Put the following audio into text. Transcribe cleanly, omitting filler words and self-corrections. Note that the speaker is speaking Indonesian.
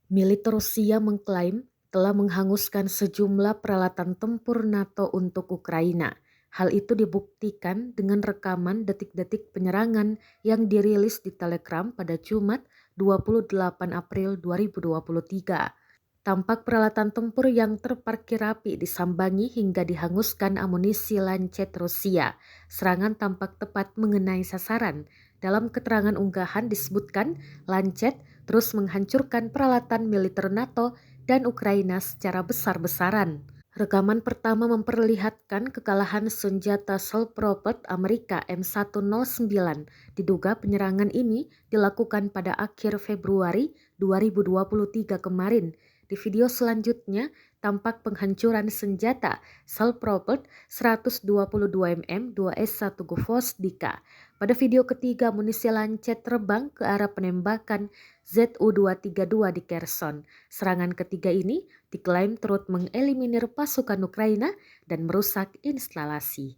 Militer Rusia mengklaim telah menghanguskan sejumlah peralatan tempur NATO untuk Ukraina. Hal itu dibuktikan dengan rekaman detik-detik penyerangan yang dirilis di Telegram pada Jumat 28 April 2023. Tampak peralatan tempur yang terparkir rapi disambangi hingga dihanguskan amunisi Lancet Rusia. Serangan tampak tepat mengenai sasaran. Dalam keterangan unggahan disebutkan Lancet terus menghancurkan peralatan militer NATO dan Ukraina secara besar-besaran. Rekaman pertama memperlihatkan kekalahan senjata self-propelled Amerika M109. Diduga penyerangan ini dilakukan pada akhir Februari 2023 kemarin. Di video selanjutnya, tampak penghancuran senjata self-propelled 122 mm 2S1 Gvosdika. Pada video ketiga, amunisi Lancet terbang ke arah penembakan Zu-232 di Kherson. Serangan ketiga ini diklaim turut mengeliminir pasukan Ukraina dan merusak instalasi.